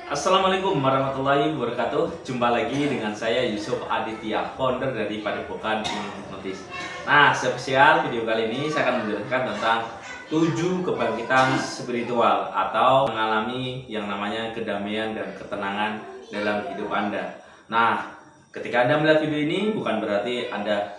Assalamualaikum warahmatullahi wabarakatuh. Jumpa lagi dengan saya Yusuf Aditya, founder dari Padepokan Ilmu Hipnotis. Nah, spesial video kali ini saya akan menjelaskan tentang 7 kebangkitan spiritual atau mengalami yang namanya kedamaian dan ketenangan dalam hidup Anda. Nah, ketika Anda melihat video ini bukan berarti Anda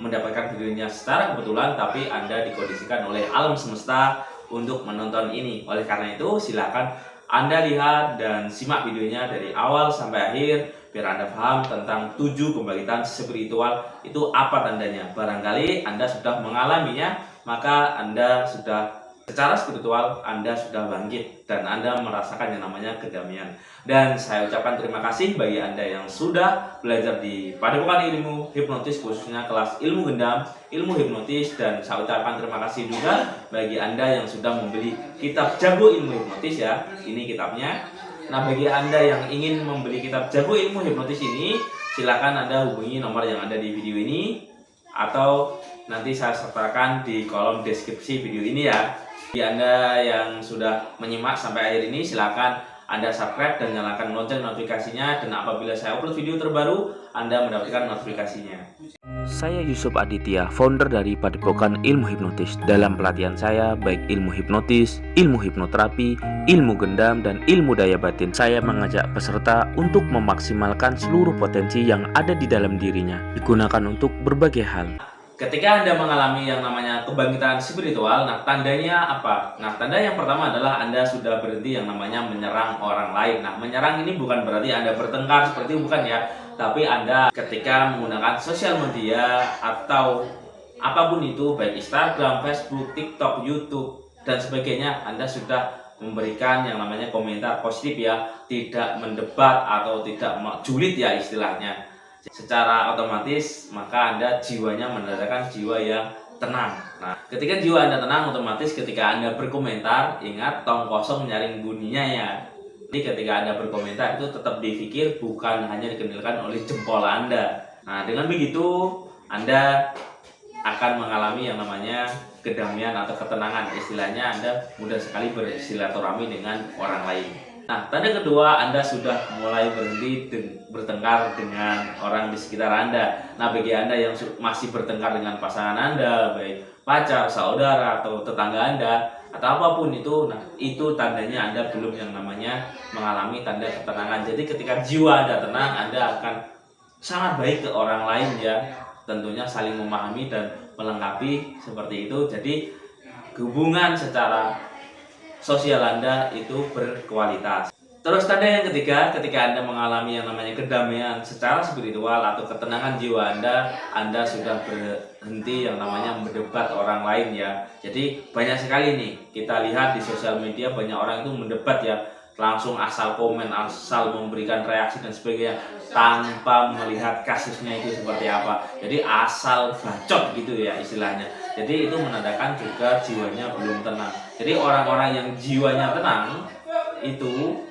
mendapatkan videonya secara kebetulan, tapi Anda dikondisikan oleh alam semesta untuk menonton ini. Oleh karena itu, silakan Anda lihat dan simak videonya dari awal sampai akhir biar Anda paham tentang 7 kebangkitan spiritual itu apa tandanya. Barangkali Anda sudah mengalaminya, maka Anda sudah secara spiritual Anda sudah bangkit dan Anda merasakan yang namanya kedamaian. Dan saya ucapkan terima kasih bagi Anda yang sudah belajar di Padepokan Ilmu Hipnotis, khususnya kelas ilmu gendam, ilmu hipnotis. Dan saya ucapkan terima kasih juga bagi Anda yang sudah membeli kitab Jago Ilmu Hipnotis ya. Ini kitabnya. Nah, bagi Anda yang ingin membeli kitab Jago Ilmu Hipnotis ini, silakan Anda hubungi nomor yang ada di video ini atau nanti saya sertakan di kolom deskripsi video ini ya. Bagi Anda yang sudah menyimak sampai akhir ini, silakan Anda subscribe dan nyalakan lonceng notifikasinya, dan apabila saya upload video terbaru, Anda mendapatkan notifikasinya. Saya Yusuf Aditya, founder dari Padepokan Ilmu Hipnotis. Dalam pelatihan saya, baik ilmu hipnotis, ilmu hipnoterapi, ilmu gendam, dan ilmu daya batin, saya mengajak peserta untuk memaksimalkan seluruh potensi yang ada di dalam dirinya, digunakan untuk berbagai hal. Ketika Anda mengalami yang namanya kebangkitan spiritual, nah tandanya apa? Nah, tanda yang pertama adalah Anda sudah berhenti yang namanya menyerang orang lain. Nah, menyerang ini bukan berarti Anda bertengkar seperti itu, bukan ya. Tapi Anda ketika menggunakan sosial media atau apapun itu, baik Instagram, Facebook, TikTok, YouTube, dan sebagainya, Anda sudah memberikan yang namanya komentar positif ya, tidak mendebat atau tidak julid ya istilahnya. Secara otomatis maka Anda jiwanya menandakan jiwa yang tenang. Nah, ketika jiwa Anda tenang, otomatis ketika Anda berkomentar, ingat tong kosong nyaring bunyinya ya. Jadi ketika Anda berkomentar itu tetap dipikir, bukan hanya dikendalikan oleh jempol Anda. Nah, dengan begitu Anda akan mengalami yang namanya kedamaian atau ketenangan. Istilahnya Anda mudah sekali bersilaturahmi dengan orang lain. Nah, tanda kedua, Anda sudah mulai berhenti bertengkar dengan orang di sekitar Anda. Nah, bagi Anda yang masih bertengkar dengan pasangan Anda, baik pacar, saudara, atau tetangga Anda, atau apapun itu, nah itu tandanya Anda belum yang namanya mengalami tanda ketenangan. Jadi ketika jiwa Anda tenang, Anda akan sangat baik ke orang lain ya. Tentunya saling memahami dan melengkapi seperti itu. Jadi hubungan secara sosial Anda itu berkualitas. Terus tanda yang ketiga, ketika Anda mengalami yang namanya kedamaian secara spiritual atau ketenangan jiwa Anda sudah berhenti yang namanya mendebat orang lain ya. Jadi banyak sekali nih kita lihat di sosial media, banyak orang itu mendebat ya, langsung asal komen, asal memberikan reaksi dan sebagainya tanpa melihat kasusnya itu seperti apa. Jadi asal bacot gitu ya istilahnya. Jadi itu menandakan juga jiwanya belum tenang. Jadi orang-orang yang jiwanya tenang itu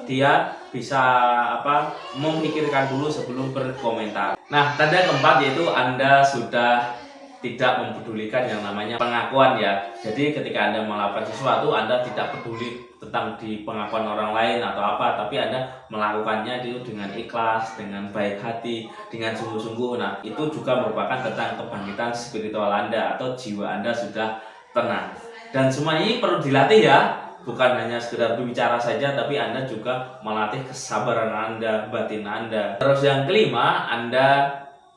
dia bisa memikirkan dulu sebelum berkomentar. Nah, tanda keempat yaitu Anda sudah tidak mempedulikan yang namanya pengakuan ya. Jadi ketika Anda melakukan sesuatu, Anda tidak peduli tentang di pengakuan orang lain atau apa, tapi Anda melakukannya itu dengan ikhlas, dengan baik hati, dengan sungguh-sungguh. Nah, itu juga merupakan tentang kebangkitan spiritual Anda atau jiwa Anda sudah tenang. Dan semua ini perlu dilatih ya. Bukan hanya sekedar berbicara saja, tapi Anda juga melatih kesabaran Anda, batin Anda. Terus yang kelima, Anda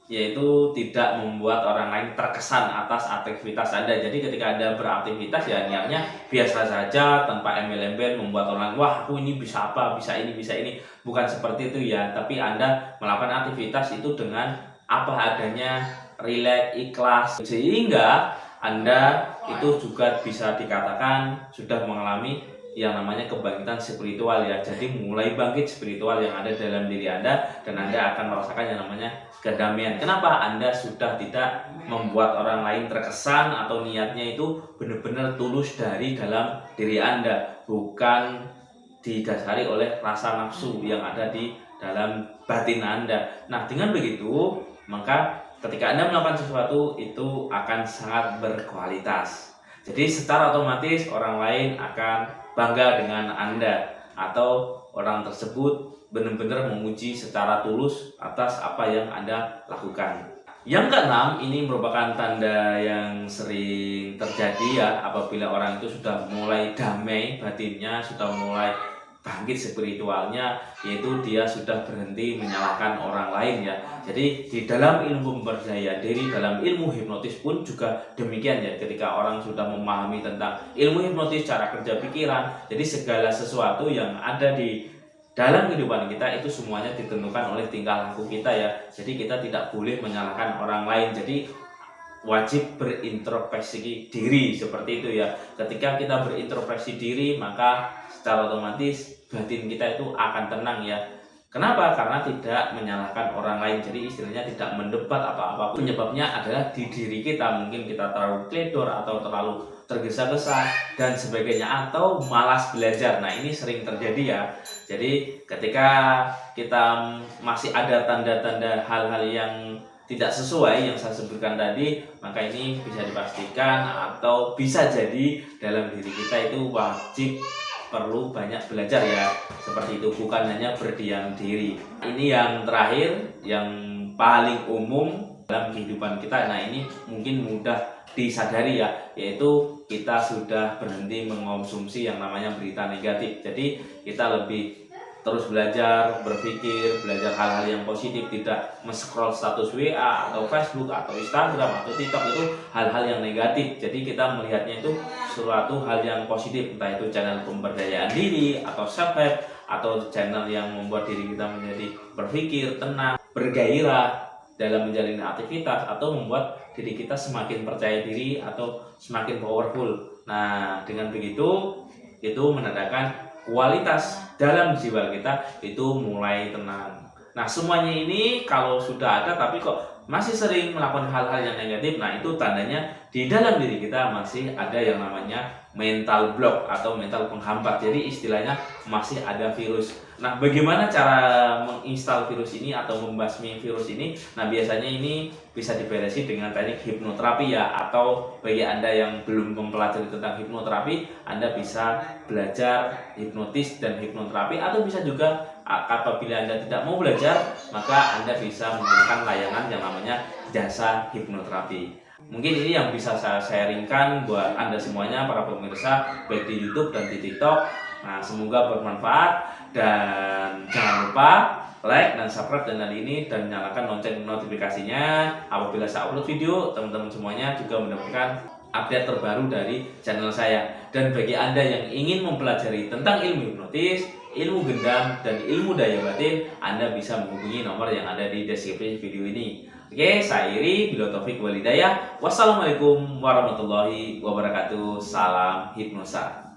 yaitu tidak membuat orang lain terkesan atas aktivitas Anda. Jadi ketika Anda beraktivitas ya niatnya biasa saja, tanpa embel-embel membuat orang, wah aku ini bisa apa, bisa ini, bisa ini. Bukan seperti itu ya, tapi Anda melakukan aktivitas itu dengan apa adanya, rileks, ikhlas, sehingga Anda itu juga bisa dikatakan sudah mengalami yang namanya kebangkitan spiritual ya. Jadi mulai bangkit spiritual yang ada dalam diri Anda, dan Anda akan merasakan yang namanya kedamaian. Kenapa? Anda sudah tidak membuat orang lain terkesan atau niatnya itu benar-benar tulus dari dalam diri Anda, bukan didasari oleh rasa nafsu yang ada di dalam batin Anda. Nah, dengan begitu maka ketika Anda melakukan sesuatu itu akan sangat berkualitas. Jadi secara otomatis orang lain akan bangga dengan Anda, atau orang tersebut benar-benar menguji secara tulus atas apa yang Anda lakukan. Yang keenam, ini merupakan tanda yang sering terjadi ya apabila orang itu sudah mulai damai batinnya, sudah mulai bangkit spiritualnya, yaitu dia sudah berhenti menyalahkan orang lain ya. Jadi di dalam ilmu pemberdayaan diri, dalam ilmu hipnotis pun juga demikian ya. Ketika orang sudah memahami tentang ilmu hipnotis, cara kerja pikiran, jadi segala sesuatu yang ada di dalam kehidupan kita itu semuanya ditentukan oleh tingkah laku kita ya. Jadi kita tidak boleh menyalahkan orang lain. Jadi wajib berintrospeksi diri seperti itu ya. Ketika kita berintrospeksi diri, maka secara otomatis batin kita itu akan tenang ya. Kenapa? Karena tidak menyalahkan orang lain. Jadi istilahnya tidak mendebat apa-apa. Penyebabnya adalah di diri kita. Mungkin kita terlalu teledor atau terlalu tergesa-gesa dan sebagainya, atau malas belajar. Nah, ini sering terjadi ya. Jadi ketika kita masih ada tanda-tanda hal-hal yang tidak sesuai yang saya sebutkan tadi, maka ini bisa dipastikan atau bisa jadi dalam diri kita itu wajib perlu banyak belajar ya. Seperti itu, bukan hanya berdiam diri. Ini yang terakhir, yang paling umum dalam kehidupan kita. Nah, ini mungkin mudah disadari ya, yaitu kita sudah berhenti mengonsumsi yang namanya berita negatif. Jadi kita lebih terus belajar, berpikir, belajar hal-hal yang positif, tidak men-scroll status WA atau Facebook atau Instagram atau TikTok, itu hal-hal yang negatif. Jadi kita melihatnya itu suatu hal yang positif, entah itu channel pemberdayaan diri atau self-help atau channel yang membuat diri kita menjadi berpikir tenang, bergairah dalam menjalani aktivitas, atau membuat diri kita semakin percaya diri atau semakin powerful. Nah, dengan begitu itu menandakan kualitas dalam jiwa kita itu mulai tenang. Nah, semuanya ini kalau sudah ada tapi kok masih sering melakukan hal-hal yang negatif, nah itu tandanya di dalam diri kita masih ada yang namanya mental block atau mental penghambat. Jadi istilahnya masih ada virus. Nah, bagaimana cara menginstal virus ini atau membasmi virus ini? Nah, biasanya ini bisa diberesi dengan teknik hipnoterapi ya, atau bagi Anda yang belum mempelajari tentang hipnoterapi, Anda bisa belajar hipnotis dan hipnoterapi, atau bisa juga apabila Anda tidak mau belajar, maka Anda bisa menggunakan layanan yang namanya jasa hipnoterapi. Mungkin ini yang bisa saya sharingkan buat Anda semuanya, para pemirsa, baik di YouTube dan di TikTok. Nah, semoga bermanfaat, dan jangan lupa like dan subscribe channel ini dan nyalakan lonceng notifikasinya. Apabila saya upload video, teman-teman semuanya juga mendapatkan update terbaru dari channel saya. Dan bagi Anda yang ingin mempelajari tentang ilmu hipnotis, ilmu gendam, dan ilmu daya batin, Anda bisa menghubungi nomor yang ada di deskripsi video ini. Oke, saya Iri, bila taufik walhidayah. Wassalamualaikum warahmatullahi wabarakatuh. Salam hipnosa.